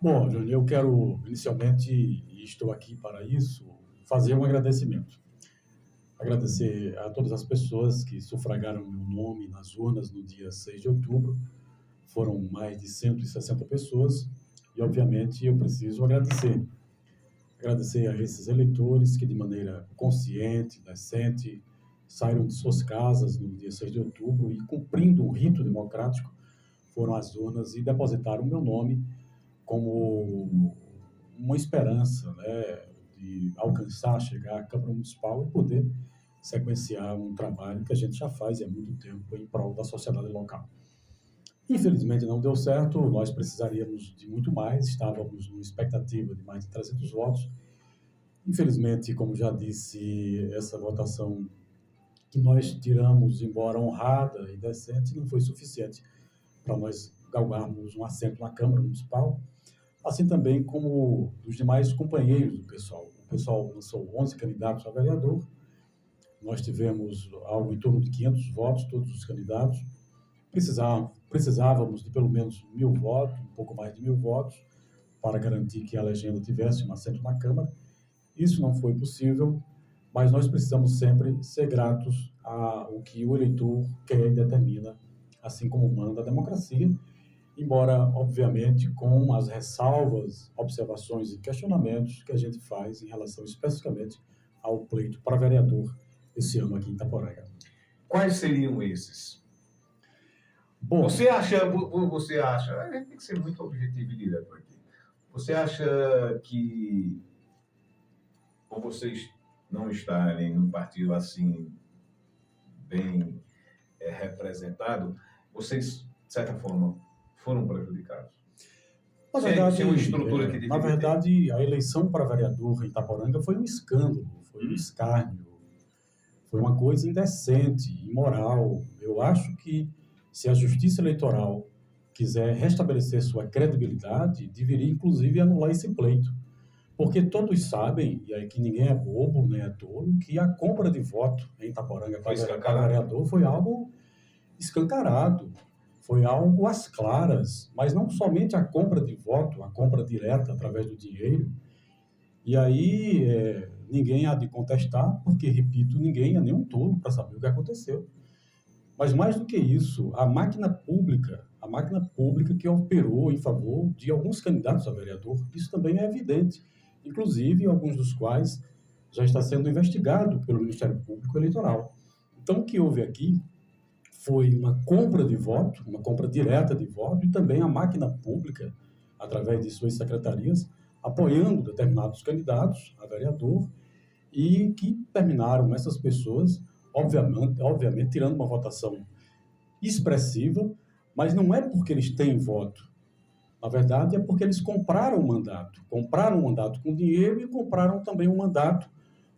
Bom, Júnior, eu quero inicialmente, e estou aqui para isso, fazer um agradecimento. Agradecer a todas as pessoas que sufragaram meu nome nas urnas no dia 6 de outubro. Foram mais de 160 pessoas e, obviamente, eu preciso agradecer. Agradecer a esses eleitores que, de maneira consciente, decente, saíram de suas casas no dia 6 de outubro e, cumprindo o rito democrático, foram às urnas e depositaram meu nome como uma esperança, né, de alcançar, chegar à Câmara Municipal e poder sequenciar um trabalho que a gente já faz há muito tempo em prol da sociedade local. Infelizmente não deu certo, nós precisaríamos de muito mais, estávamos numa expectativa de mais de 300 votos. Infelizmente, como já disse, essa votação que nós tiramos, embora honrada e decente, não foi suficiente para nós galgarmos um assento na Câmara Municipal, assim também como dos demais companheiros do pessoal. O pessoal lançou 11 candidatos a vereador, nós tivemos algo em torno de 500 votos, todos os candidatos. Precisávamos de pelo menos 1.000 votos, um pouco mais de 1.000 votos, para garantir que a legenda tivesse um assento na Câmara. Isso não foi possível, mas nós precisamos sempre ser gratos ao que o eleitor quer e determina, assim como manda a democracia, embora, obviamente, com as ressalvas, observações e questionamentos que a gente faz em relação especificamente ao pleito para vereador esse ano aqui em Itaporanga. Quais seriam esses? Bom, Você acha, a gente tem que ser muito objetivo e direto aqui. Você acha que, por vocês não estarem num partido assim bem representado, vocês, de certa forma, foram prejudicados? Na verdade, Sem uma estrutura que na deveria ter. verdade, a eleição para vereador em Itaporanga foi um escândalo, foi um escárnio, foi uma coisa indecente, imoral. Eu acho que se a Justiça Eleitoral quiser restabelecer sua credibilidade, deveria inclusive anular esse pleito. Porque todos sabem, e aí que ninguém é bobo, nem é tolo, que a compra de voto em Itaporanga para vereador foi algo escancarado, foi algo às claras, mas não somente a compra de voto, a compra direta através do dinheiro. E aí ninguém há de contestar, porque, repito, ninguém é nenhum tolo para saber o que aconteceu. Mas mais do que isso, a máquina pública que operou em favor de alguns candidatos a vereador, isso também é evidente, inclusive alguns dos quais já está sendo investigado pelo Ministério Público Eleitoral. Então, o que houve aqui foi uma compra de voto, uma compra direta de voto, e também a máquina pública, através de suas secretarias, apoiando determinados candidatos a vereador, e que terminaram essas pessoas, obviamente tirando uma votação expressiva, mas não é porque eles têm voto. Na verdade, é porque eles compraram o mandato. Compraram o mandato com dinheiro e compraram também o mandato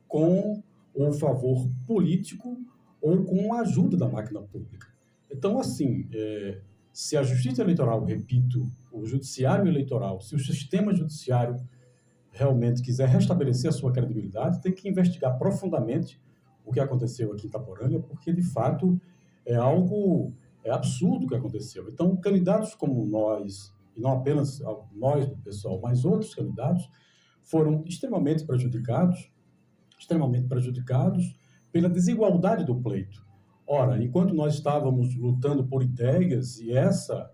com o favor político ou com a ajuda da máquina pública. Então, assim, se a Justiça Eleitoral, repito, o Judiciário Eleitoral, se o sistema judiciário realmente quiser restabelecer a sua credibilidade, tem que investigar profundamente o que aconteceu aqui em Itaporanga, porque, de fato, é absurdo o que aconteceu. Então, candidatos como nós, e não apenas nós do pessoal, mas outros candidatos, foram extremamente prejudicados pela desigualdade do pleito. Ora, enquanto nós estávamos lutando por ideias, e essa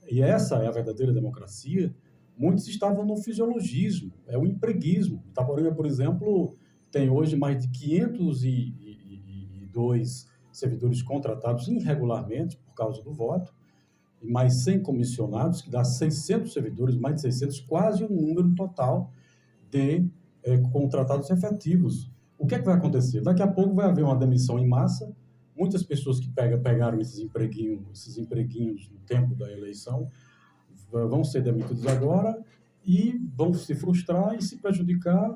é a verdadeira democracia, muitos estavam no fisiologismo, é o empreguismo. Itaporanga, por exemplo, tem hoje mais de 502 servidores contratados irregularmente por causa do voto, e mais 100 comissionados, que dá 600 servidores, mais de 600, quase um número total de contratados efetivos. O que é que vai acontecer? Daqui a pouco vai haver uma demissão em massa, muitas pessoas que pegaram esses empreguinhos no tempo da eleição vão ser demitidos agora e vão se frustrar e se prejudicar,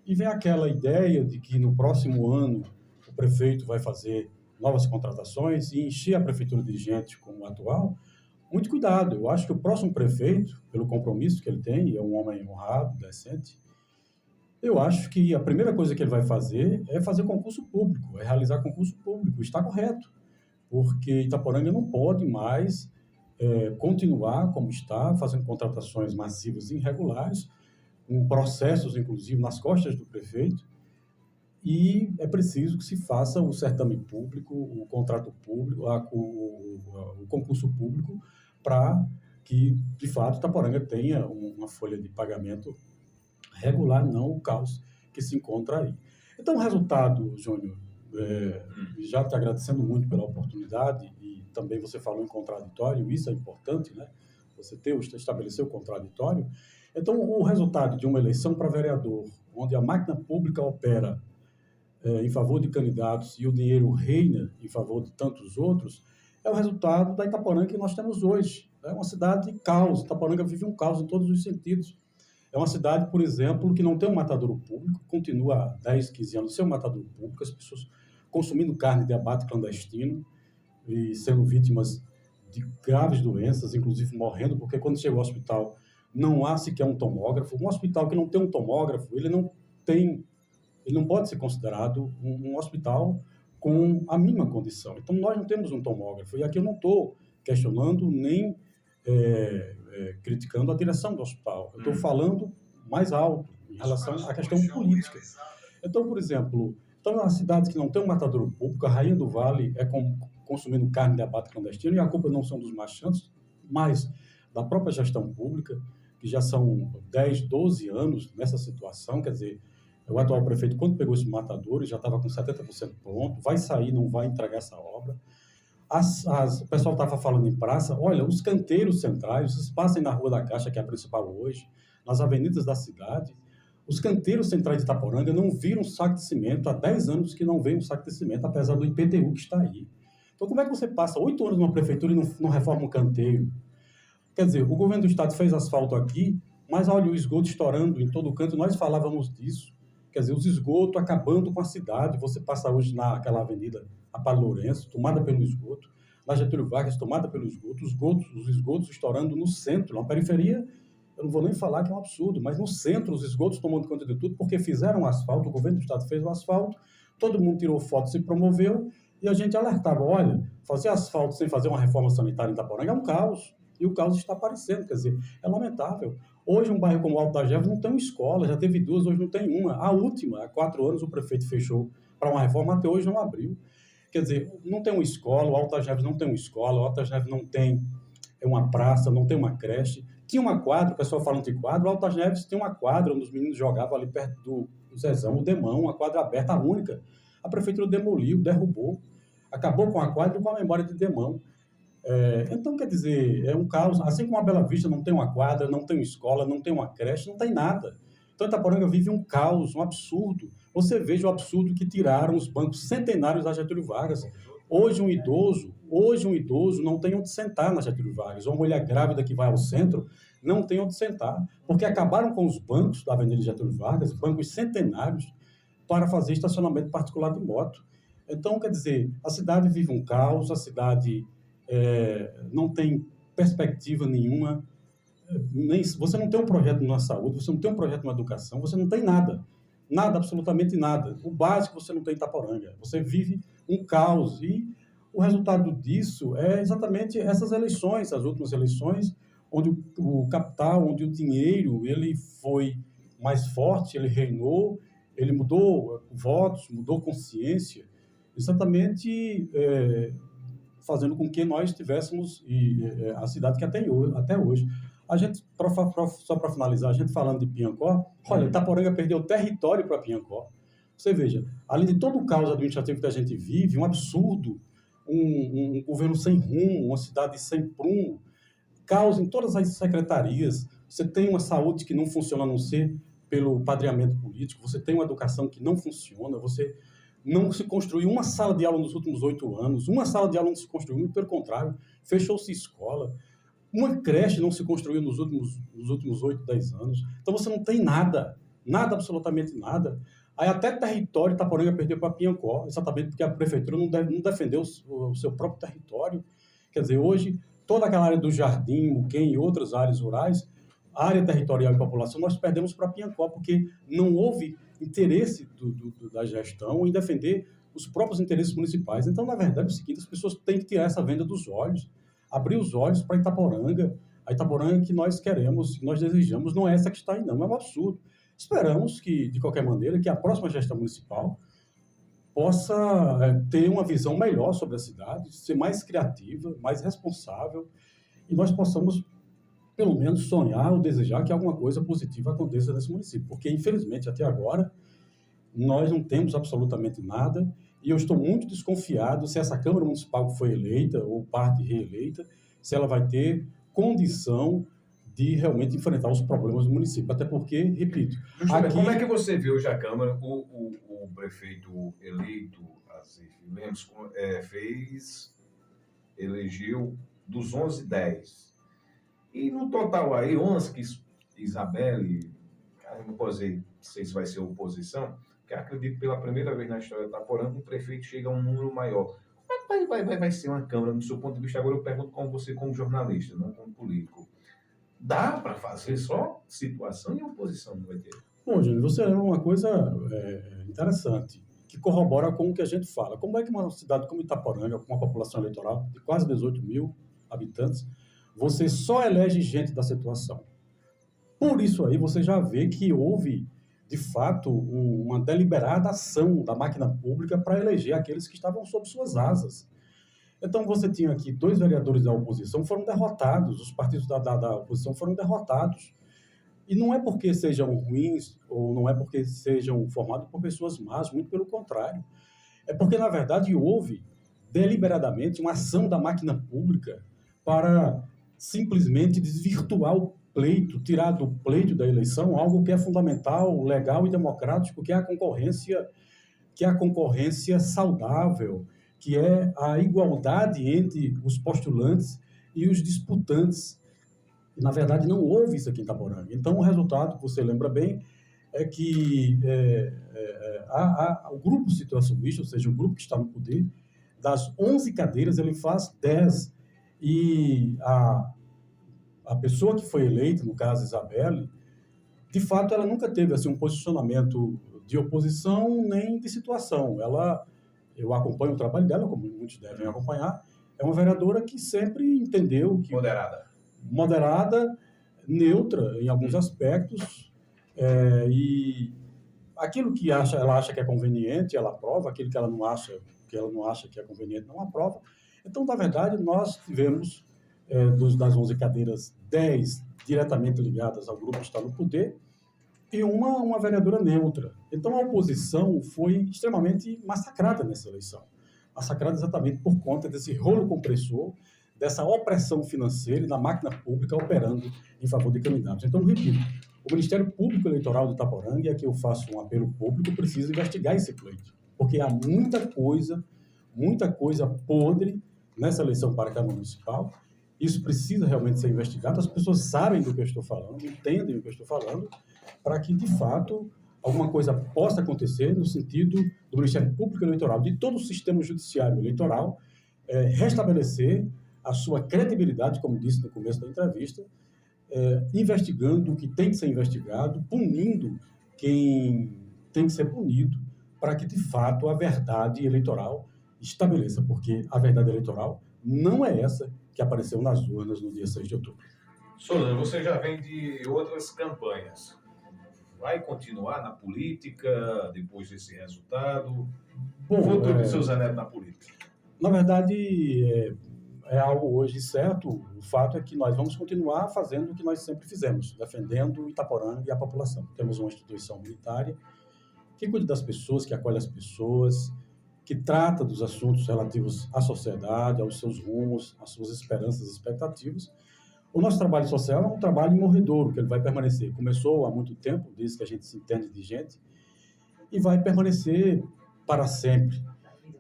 e vem aquela ideia de que no próximo ano o prefeito vai fazer novas contratações e encher a prefeitura de gente como o atual. Muito cuidado, eu acho que o próximo prefeito, pelo compromisso que ele tem, e é um homem honrado, decente, eu acho que a primeira coisa que ele vai fazer é fazer concurso público, é realizar concurso público. Está correto, porque Itaporanga não pode mais continuar como está, fazendo contratações massivas e irregulares, com processos, inclusive, nas costas do prefeito, e é preciso que se faça o certame público, o contrato público, o concurso público, para que, de fato, Itaporanga tenha uma folha de pagamento regular, não o caos que se encontra aí. Então, o resultado, Júnior, já te agradecendo muito pela oportunidade, e também você falou em contraditório, isso é importante, né? Você estabelecer o contraditório. Então, o resultado de uma eleição para vereador, onde a máquina pública opera em favor de candidatos e o dinheiro reina em favor de tantos outros, é o resultado da Itaporanga que nós temos hoje. É uma cidade de caos. Itaporanga vive um caos em todos os sentidos. É uma cidade, por exemplo, que não tem um matadouro público, continua há 10, 15 anos sem um matadouro público, as pessoas consumindo carne de abate clandestino e sendo vítimas de graves doenças, inclusive morrendo, porque quando chega ao hospital não há sequer um tomógrafo. Um hospital que não tem um tomógrafo, ele não pode ser considerado um hospital com a mínima condição. Então, nós não temos um tomógrafo. E aqui eu não estou questionando nem criticando a direção do hospital. Eu estou falando mais alto em relação à questão política. Então, por exemplo, as cidades que não têm um matadouro público, a Rainha do Vale consumindo carne de abate clandestino, e a culpa não são dos marchantes, mas da própria gestão pública, que já são 10, 12 anos nessa situação. Quer dizer, o atual prefeito, quando pegou esse matadouro, já estava com 70% pronto, vai sair, não vai entregar essa obra. O pessoal estava falando em praça, olha, os canteiros centrais, vocês passem na Rua da Caixa, que é a principal hoje, nas avenidas da cidade, os canteiros centrais de Itaporanga não viram um saco de cimento, há 10 anos que não vem um saco de cimento, apesar do IPTU que está aí. Então, como é que você passa 8 anos numa prefeitura e não reforma um canteiro? Quer dizer, o governo do estado fez asfalto aqui, mas olha o esgoto estourando em todo canto, nós falávamos disso. Quer dizer, os esgotos acabando com a cidade. Você passa hoje naquela avenida, a Padre Lourenço, tomada pelo esgoto, na Getúlio Vargas, tomada pelo esgoto, os esgotos estourando no centro, na periferia, eu não vou nem falar que é um absurdo, mas no centro, os esgotos tomando conta de tudo, porque fizeram asfalto, o governo do estado fez o asfalto, todo mundo tirou foto, se promoveu, e a gente alertava, olha, fazer asfalto sem fazer uma reforma sanitária em Itaporanga é um caos, e o caos está aparecendo, quer dizer, é lamentável. Hoje, um bairro como o Alto da Gervas não tem uma escola, já teve 2, hoje não tem uma. A última, há 4 anos, o prefeito fechou para uma reforma, até hoje não abriu. Quer dizer, não tem uma escola, o Alto da Gervas não tem uma escola, o Alto da Gervas não tem uma praça, não tem uma creche. Tinha uma quadra, o pessoal falando de quadra, o Alto da Gervas tem uma quadra onde os meninos jogavam ali perto do Zezão, o Demão, uma quadra aberta, a única. A prefeitura demoliu, derrubou, acabou com a quadra e com a memória de Demão. Então, quer dizer, é um caos. Assim como a Bela Vista não tem uma quadra, não tem uma escola, não tem uma creche, não tem nada. Então, Itaporanga vive um caos, um absurdo. Você veja o absurdo que tiraram os bancos centenários da Getúlio Vargas. Hoje um idoso não tem onde sentar na Getúlio Vargas. Uma mulher grávida que vai ao centro não tem onde sentar, porque acabaram com os bancos da Avenida Getúlio Vargas, bancos centenários, para fazer estacionamento particular de moto. Então, quer dizer, a cidade vive um caos, a cidade não tem perspectiva nenhuma, você não tem um projeto na saúde, você não tem um projeto na educação, você não tem nada, absolutamente nada. O básico você não tem em Itaporanga, você vive um caos, e o resultado disso é exatamente essas eleições, as últimas eleições, onde o capital, onde o dinheiro, ele foi mais forte, ele reinou, ele mudou votos, mudou consciência, exatamente fazendo com que nós tivéssemos a cidade que até hoje. A gente, só para finalizar, a gente falando de Piancó, olha, Itaporanga perdeu território para Piancó. Você veja, além de todo o caos administrativo que a gente vive, um absurdo, um governo sem rumo, uma cidade sem prumo, caos em todas as secretarias, você tem uma saúde que não funciona a não ser pelo padreamento político, você tem uma educação que não funciona, você não se construiu uma sala de aula nos últimos 8 anos, uma sala de aula não se construiu, muito pelo contrário, fechou-se escola, uma creche não se construiu nos últimos 8, 10 anos. Então você não tem nada, absolutamente nada. Aí até território Itaporanga perdeu para Piancó, exatamente porque a prefeitura não defendeu o seu próprio território. Quer dizer, hoje, toda aquela área do Jardim, Muquem e outras áreas rurais, área territorial e população, nós perdemos para Piancó, porque não houve interesse da gestão em defender os próprios interesses municipais. Então, na verdade, é o seguinte, as pessoas têm que tirar essa venda dos olhos. abrir os olhos para Itaporanga. A Itaporanga que nós queremos, que nós desejamos, não é essa que está aí, não. É um absurdo. Esperamos que, de qualquer maneira, que a próxima gestão municipal possa ter uma visão melhor sobre a cidade, ser mais criativa, mais responsável, e nós possamos, pelo menos, sonhar ou desejar que alguma coisa positiva aconteça nesse município. Porque, infelizmente, até agora, nós não temos absolutamente nada, e eu estou muito desconfiado se essa Câmara Municipal que foi eleita, ou parte reeleita, se ela vai ter condição de realmente enfrentar os problemas do município. Até porque, repito, Justamente, como é que você vê hoje a Câmara, o prefeito eleito, Azif Lemos, elegeu dos 11, 10. E no total aí, 11 que Isabelle, não sei se vai ser oposição, que acredito que pela primeira vez na história da Itaporanga, o prefeito chega a um número maior. Como é que vai ser uma Câmara, do seu ponto de vista? Agora eu pergunto como você, como jornalista, não como político. Dá para fazer só situação e oposição no vai ter? Bom, Júnior, você lembra uma coisa interessante, que corrobora com o que a gente fala. Como é que uma cidade como Itaporanga, com uma população eleitoral de quase 18 mil habitantes, você só elege gente da situação? Por isso aí você já vê que houve, de fato, uma deliberada ação da máquina pública para eleger aqueles que estavam sob suas asas. Então você tinha aqui 2 vereadores da oposição foram derrotados, os partidos da oposição foram derrotados. E não é porque sejam ruins, ou não é porque sejam formados por pessoas más, muito pelo contrário. É porque, na verdade, houve deliberadamente uma ação da máquina pública para simplesmente desvirtuar o pleito, tirar do pleito da eleição algo que é fundamental, legal e democrático, que é a concorrência saudável, que é a igualdade entre os postulantes e os disputantes. E, na verdade, não houve isso aqui em Itaporanga. Então, o resultado, você lembra bem, é que o grupo situacionista, ou seja, o grupo que está no poder, das 11 cadeiras, ele faz 10. E a pessoa que foi eleita, no caso, Isabelle, de fato, ela nunca teve assim, um posicionamento de oposição nem de situação. Eu acompanho o trabalho dela, como muitos devem acompanhar, é uma vereadora que sempre entendeu que... Moderada, neutra em alguns aspectos, e aquilo que ela acha que é conveniente, ela aprova, aquilo que ela não acha que é conveniente, não aprova. Então, na verdade, nós tivemos, das 11 cadeiras, 10 diretamente ligadas ao grupo que está no poder, e uma vereadora neutra. Então, a oposição foi extremamente massacrada nessa eleição. Massacrada exatamente por conta desse rolo compressor, dessa opressão financeira e da máquina pública operando em favor de candidatos. Então, repito, o Ministério Público Eleitoral de Itaporanga, e aqui eu faço um apelo público, precisa investigar esse pleito, porque há muita coisa podre nessa eleição para a Câmara Municipal. Isso precisa realmente ser investigado. As pessoas sabem do que eu estou falando, entendem o que eu estou falando, para que, de fato, alguma coisa possa acontecer no sentido do Ministério Público Eleitoral, de todo o sistema judiciário eleitoral, restabelecer a sua credibilidade, como disse no começo da entrevista, investigando o que tem que ser investigado, punindo quem tem que ser punido, para que, de fato, a verdade eleitoral estabeleça, porque a verdade eleitoral não é essa que apareceu nas urnas no dia 6 de outubro. Solano, você já vem de outras campanhas. Vai continuar na política depois desse resultado? Bom, o futuro de seu Zé Neto na política? Na verdade, é algo hoje certo. O fato é que nós vamos continuar fazendo o que nós sempre fizemos, defendendo Itaporanga e a população. Temos uma instituição militar que cuida das pessoas, que acolhe as pessoas, que trata dos assuntos relativos à sociedade, aos seus rumos, às suas esperanças e expectativas. O nosso trabalho social é um trabalho morredouro, que ele vai permanecer. Começou há muito tempo, desde que a gente se entende de gente, e vai permanecer para sempre.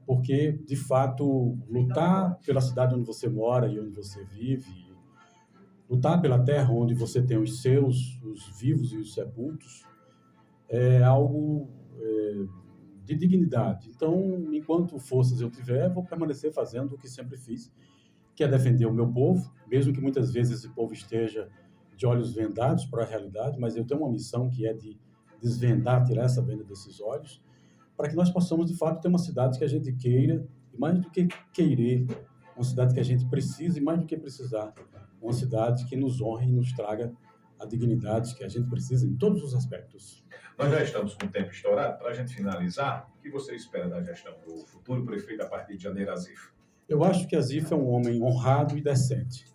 Porque, de fato, lutar pela cidade onde você mora e onde você vive, lutar pela terra onde você tem os seus, os vivos e os sepultos, é algo de dignidade. Então, enquanto forças eu tiver, vou permanecer fazendo o que sempre fiz, que é defender o meu povo, mesmo que muitas vezes esse povo esteja de olhos vendados para a realidade, mas eu tenho uma missão que é de desvendar, tirar essa venda desses olhos, para que nós possamos, de fato, ter uma cidade que a gente queira, e mais do que querer, uma cidade que a gente precisa, e mais do que precisar, uma cidade que nos honre e nos traga a dignidade que a gente precisa em todos os aspectos. Nós já estamos com o tempo estourado. Para a gente finalizar, o que você espera da gestão do futuro prefeito a partir de janeiro, Azif? Eu acho que Azif é um homem honrado e decente.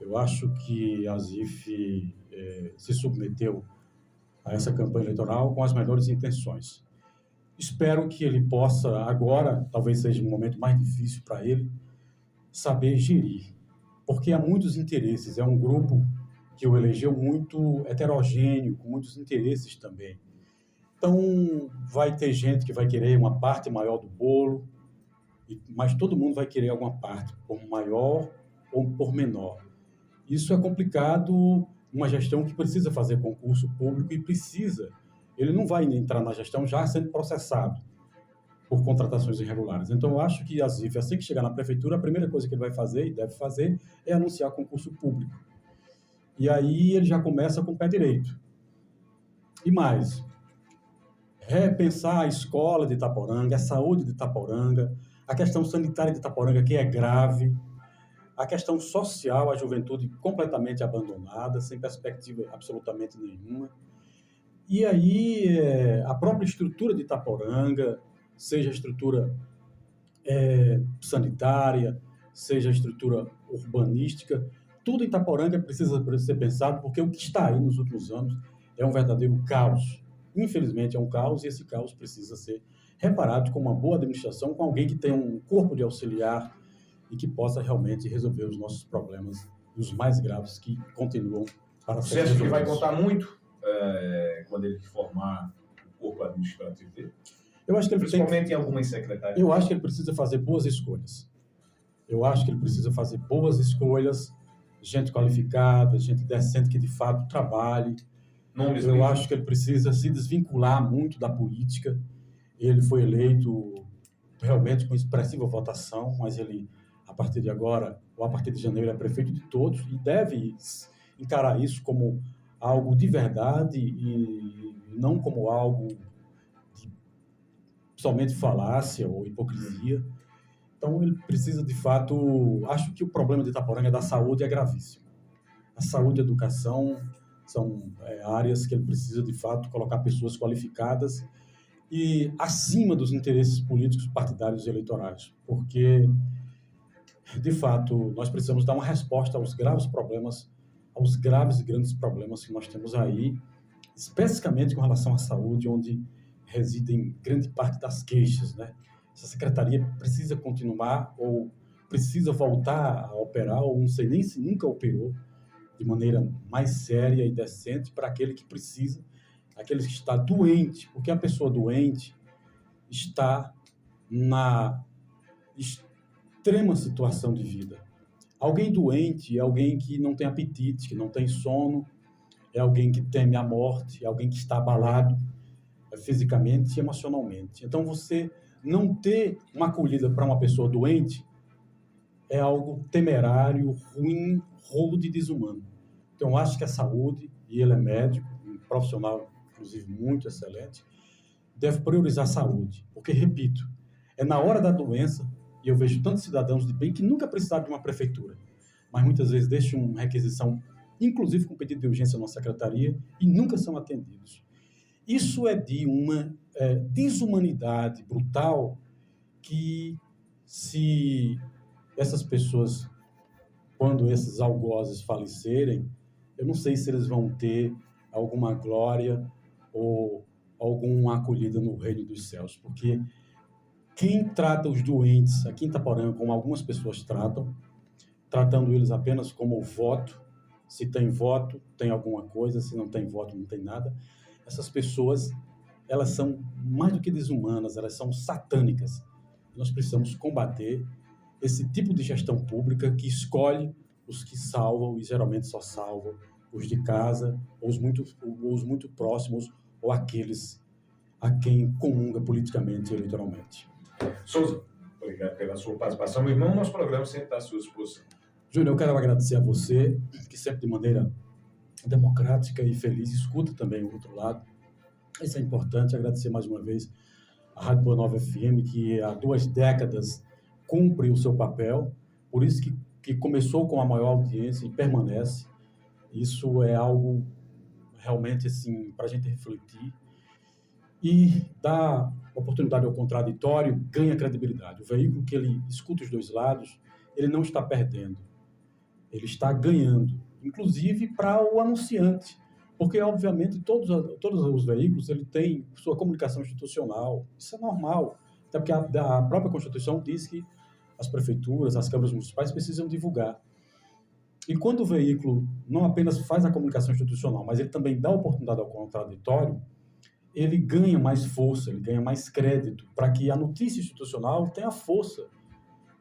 Eu acho que Azif se submeteu a essa campanha eleitoral com as melhores intenções. Espero que ele possa, agora, talvez seja um momento mais difícil para ele, saber gerir, porque há muitos interesses, é um grupo que o elegeu muito heterogêneo, com muitos interesses também. Então, vai ter gente que vai querer uma parte maior do bolo, mas todo mundo vai querer alguma parte, por maior ou por menor. Isso é complicado, uma gestão que precisa fazer concurso público e precisa. Ele não vai entrar na gestão já sendo processado por contratações irregulares. Então, eu acho que Azif, assim que chegar na prefeitura, a primeira coisa que ele vai fazer e deve fazer é anunciar concurso público. E aí ele já começa com o pé direito. E mais, repensar a escola de Itaporanga, a saúde de Itaporanga, a questão sanitária de Itaporanga, que é grave, a questão social, a juventude completamente abandonada, sem perspectiva absolutamente nenhuma. E aí a própria estrutura de Itaporanga, seja a estrutura sanitária, seja a estrutura urbanística, tudo em Itaporanga precisa ser pensado, porque o que está aí nos últimos anos é um verdadeiro caos. Infelizmente é um caos, e esse caos precisa ser reparado com uma boa administração, com alguém que tenha um corpo de auxiliar e que possa realmente resolver os nossos problemas, os mais graves que continuam para ser resolvidos. Você acha que vai contar muito quando ele formar o corpo administrativo dele? Eu acho que ele principalmente em algumas secretarias. Eu acho que ele precisa fazer boas escolhas. Gente qualificada, gente decente que de fato trabalhe. Eu acho que ele precisa se desvincular muito da política. Ele foi eleito realmente com expressiva votação, mas ele, a partir de agora, ou a partir de janeiro, é prefeito de todos e deve encarar isso como algo de verdade e não como algo de somente falácia ou hipocrisia. Então, ele precisa, de fato... Acho que o problema de Itaporanga da saúde é gravíssimo. A saúde e a educação são áreas que ele precisa, de fato, colocar pessoas qualificadas e acima dos interesses políticos, partidários e eleitorais. Porque, de fato, nós precisamos dar uma resposta aos graves problemas, aos graves e grandes problemas que nós temos aí, especificamente com relação à saúde, onde residem grande parte das queixas, né? Essa secretaria precisa continuar ou precisa voltar a operar, ou não sei nem se nunca operou, de maneira mais séria e decente para aquele que precisa, aquele que está doente, porque a pessoa doente está na extrema situação de vida. Alguém doente é alguém que não tem apetite, que não tem sono, é alguém que teme a morte, é alguém que está abalado fisicamente e emocionalmente. Então, você não ter uma acolhida para uma pessoa doente é algo temerário, ruim, rude e desumano. Então, eu acho que a saúde, e ele é médico, um profissional, inclusive, muito excelente, deve priorizar a saúde. Porque, repito, é na hora da doença, e eu vejo tantos cidadãos de bem que nunca precisaram de uma prefeitura, mas muitas vezes deixam uma requisição, inclusive com pedido de urgência na secretaria, e nunca são atendidos. Isso é de uma desumanidade brutal que, se essas pessoas, quando esses algozes falecerem, eu não sei se eles vão ter alguma glória ou alguma acolhida no reino dos céus, porque quem trata os doentes aqui em Itaporanga, como algumas pessoas tratam, tratando eles apenas como voto, se tem voto, tem alguma coisa, se não tem voto, não tem nada. Essas pessoas, elas são mais do que desumanas, elas são satânicas. Nós precisamos combater esse tipo de gestão pública que escolhe os que salvam, e geralmente só salvam os de casa, ou os muito próximos, ou aqueles a quem comunga politicamente e eleitoralmente. Souza, obrigado pela sua participação. Meu irmão, nosso programa sempre está à sua disposição. Júnior, eu quero agradecer a você, que sempre de maneira democrática e feliz escuta também o outro lado. Isso é importante. Agradecer mais uma vez a Rádio Boa Nova FM, que há 2 décadas cumpre o seu papel por isso que começou com a maior audiência e permanece. Isso é algo realmente assim, para a gente refletir e dar oportunidade ao contraditório, ganha credibilidade. O veículo que ele escuta os dois lados, ele não está perdendo, ele está ganhando, inclusive para o anunciante, porque, obviamente, todos os veículos ele têm sua comunicação institucional, isso é normal, até porque a própria Constituição diz que as prefeituras, as câmaras municipais precisam divulgar. E quando o veículo não apenas faz a comunicação institucional, mas ele também dá oportunidade ao contraditório, ele ganha mais força, ele ganha mais crédito, para que a notícia institucional tenha força,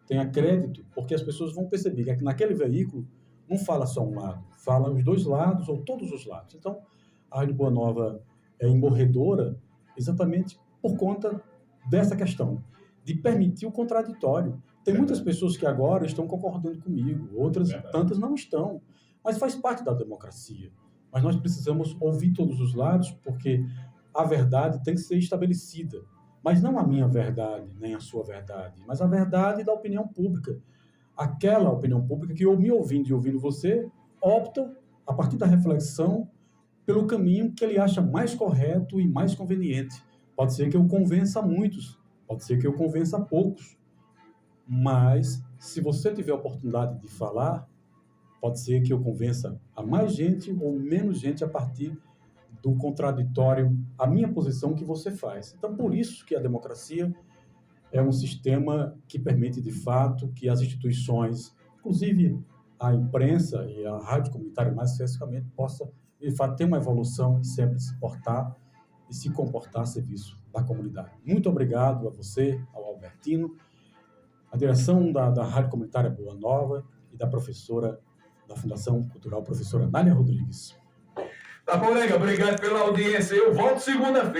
tenha crédito, porque as pessoas vão perceber que naquele veículo não fala só um lado, fala os dois lados ou todos os lados. Então, a Rádio Boa Nova é emborredora exatamente por conta dessa questão, de permitir o contraditório. Tem muitas pessoas que agora estão concordando comigo, outras tantas não estão, mas faz parte da democracia. Mas nós precisamos ouvir todos os lados, porque a verdade tem que ser estabelecida, mas não a minha verdade, nem a sua verdade, mas a verdade da opinião pública. Aquela opinião pública que, eu me ouvindo e ouvindo você, opta, a partir da reflexão, pelo caminho que ele acha mais correto e mais conveniente. Pode ser que eu convença muitos, pode ser que eu convença poucos, mas se você tiver a oportunidade de falar, pode ser que eu convença a mais gente ou menos gente a partir do contraditório, a minha posição que você faz. Então, por isso que a democracia é um sistema que permite, de fato, que as instituições, inclusive a imprensa e a rádio comunitária, mais especificamente, possa, de fato, ter uma evolução e sempre se portar e se comportar a serviço da comunidade. Muito obrigado a você, ao Albertino, a direção da Rádio Comunitária Boa Nova e da professora da Fundação Cultural, professora Nália Rodrigues. Taporanga, obrigado pela audiência. Eu volto segunda-feira.